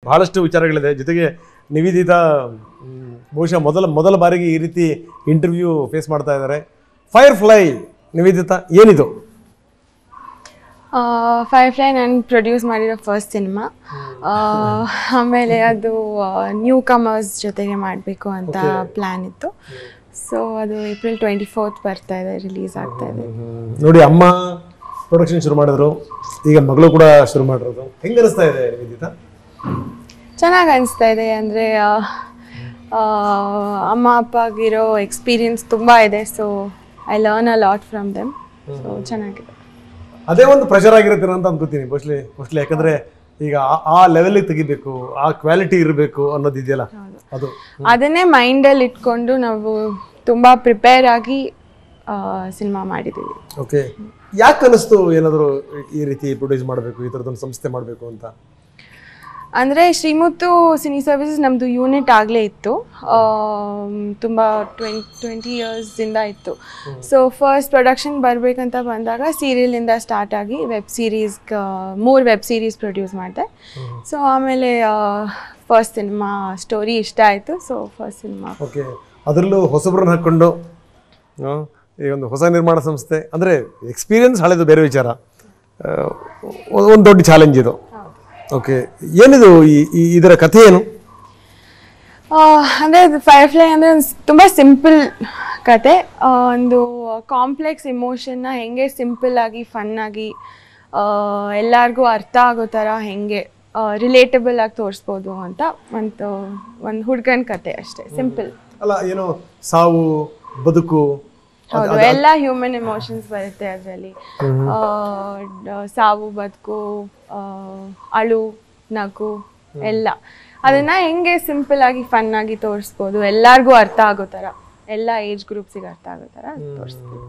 ಬಹಳಷ್ಟು ವಿಚಾರಗಳಿದೆ. ಜೊತೆಗೆ ನಿವೇದಿತಾ ಬಹುಶಃ ಮೊದಲ ಬಾರಿಗೆ ಈ ರೀತಿ ಇಂಟರ್ವ್ಯೂ ಫೇಸ್ ಮಾಡ್ತಾ ಇದ್ದಾರೆ. ಫೈರ್ಫ್ಲೈ ನಿವೇದಿತಾ ಏನಿದು? ಫೈರ್ಫ್ಲೈ ನಾನು ಪ್ರೊಡ್ಯೂಸ್ ಮಾಡಿರೋ ಫಸ್ಟ್ ಸಿನಿಮಾ. ಆಮೇಲೆ ಅದು ನ್ಯೂ ಕಮರ್ಸ್ ಜೊತೆಗೆ ಮಾಡಬೇಕು ಅಂತ ಪ್ಲ್ಯಾನ್ ಇತ್ತು. ಸೊ ಅದು ಏಪ್ರಿಲ್ 24 ಬರ್ತಾ ಇದೆ, ರಿಲೀಸ್ ಆಗ್ತಾ ಇದೆ. ನೋಡಿ, ಅಮ್ಮ ಪ್ರೊಡಕ್ಷನ್ ಶುರು ಮಾಡಿದ್ರು, ಈಗ ಮಗಳು ಕೂಡ ಶುರು ಮಾಡಿರೋದು. ಹೆಂಗೆ ಅನಿಸ್ತಾ ಇದೆ ನಿವೇದಿತಾ? ಚೆನ್ನಾಗಿ ಅನಿಸ್ತಾ ಇದೆ. ಅಂದರೆ ಅಮ್ಮ ಅಪ್ಪಗಿರೋ ಎಕ್ಸ್ಪೀರಿಯನ್ಸ್ ತುಂಬ ಇದೆ. So I learn a lot from them. So ಚೆನ್ನಾಗಿದೆ. ಅದೇ ಒಂದು ಪ್ರೆಷರ್ ಆಗಿರುತ್ತೆ ಅಂತ ಅನ್ಕೋತೀನಿ ಮೋಸ್ಟ್ಲಿ. ಯಾಕಂದ್ರೆ ಈಗ ಆ ಲೆವೆಲ್ಗೆ ತೆಗಿಬೇಕು, ಆ ಕ್ವಾಲಿಟಿ ಇರಬೇಕು ಅನ್ನೋದು ಇದೆಯಲ್ಲ, ಅದನ್ನೇ ಮೈಂಡಲ್ಲಿ ಇಟ್ಕೊಂಡು ನಾವು ತುಂಬ ಪ್ರಿಪೇರ್ ಆಗಿ ಸಿನಿಮಾ ಮಾಡಿದ್ದೀವಿ. ಓಕೆ, ಯಾಕೆ ಅನಿಸ್ತು ಏನಾದರೂ ಈ ರೀತಿ ಪ್ರೊಡ್ಯೂಸ್ ಮಾಡಬೇಕು, ಈ ಥರದೊಂದು ಸಂಸ್ಥೆ ಮಾಡಬೇಕು ಅಂತ? ಅಂದರೆ ಶ್ರೀಮುತ್ತು ಸಿನಿ ಸರ್ವಿಸಸ್ ನಮ್ಮದು ಯೂನಿಟ್ ಆಗಲೇ ಇತ್ತು, ತುಂಬ 20 ಇಯರ್ಸಿಂದ ಇತ್ತು. ಸೊ ಫಸ್ಟ್ ಪ್ರೊಡಕ್ಷನ್ ಬರಬೇಕಂತ ಬಂದಾಗ ಸೀರಿಯಲಿಂದ ಸ್ಟಾರ್ಟ್ ಆಗಿ ವೆಬ್ ಸೀರೀಸ್ಗೆ 3 ವೆಬ್ ಸೀರೀಸ್ ಪ್ರೊಡ್ಯೂಸ್ ಮಾಡಿದೆ. ಸೊ ಆಮೇಲೆ ಫಸ್ಟ್ ಸಿನಿಮಾ ಸ್ಟೋರಿ ಇಷ್ಟ ಆಯಿತು. So first cinema. ಓಕೆ, ಅದರಲ್ಲೂ ಹೊಸಬ್ರನ್ನ ಹಾಕ್ಕೊಂಡು ಈ ಒಂದು ಹೊಸ ನಿರ್ಮಾಣ ಸಂಸ್ಥೆ ಅಂದರೆ ಎಕ್ಸ್ಪೀರಿಯನ್ಸ್ ಹಳೆದು ಬೇರೆ ವಿಚಾರ, ಒಂದು ದೊಡ್ಡ ಚಾಲೆಂಜ್ ಇದು. ಓಕೆ, ಏನಿದು ಇದರ ಕಥೆ ಏನು? ಅಂದರೆ ಫೈರ್ಫ್ಲೈ ಅಂದರೆ ಒಂದು ತುಂಬ ಸಿಂಪಲ್ ಕತೆ. ಒಂದು ಕಾಂಪ್ಲೆಕ್ಸ್ ಇಮೋಷನ್ನ ಹೆಂಗೆ ಸಿಂಪಲ್ ಆಗಿ ಫನ್ನಾಗಿ ಎಲ್ಲರಿಗೂ ಅರ್ಥ ಆಗೋ ಥರ ಹೆಂಗೆ ರಿಲೇಟಬಲ್ ಆಗಿ ತೋರಿಸ್ಬೋದು ಅಂತ ಒಂದು ಹುಡುಗನ ಕತೆ ಅಷ್ಟೇ, ಸಿಂಪಲ್. ಅಲ್ಲ, ಏನು ಸಾವು ಬದುಕು ಹೌದು, ಎಲ್ಲ ಹ್ಯೂಮನ್ ಎಮೋಷನ್ಸ್ ಬರುತ್ತೆ ಅದರಲ್ಲಿ. ಸಾವು ಬದುಕು, ಅಳು ನಗು ಎಲ್ಲ ಅದನ್ನ ಹೆಂಗೆ ಸಿಂಪಲ್ ಆಗಿ ಫನ್ ಆಗಿ ತೋರಿಸ್ಬೋದು, ಎಲ್ಲರಿಗೂ ಅರ್ಥ ಆಗೋ ಥರ, ಎಲ್ಲ ಏಜ್ ಗ್ರೂಪ್ಸಿಗೆ ಅರ್ಥ ಆಗೋ ಥರ ತೋರಿಸ್ಬೋದು.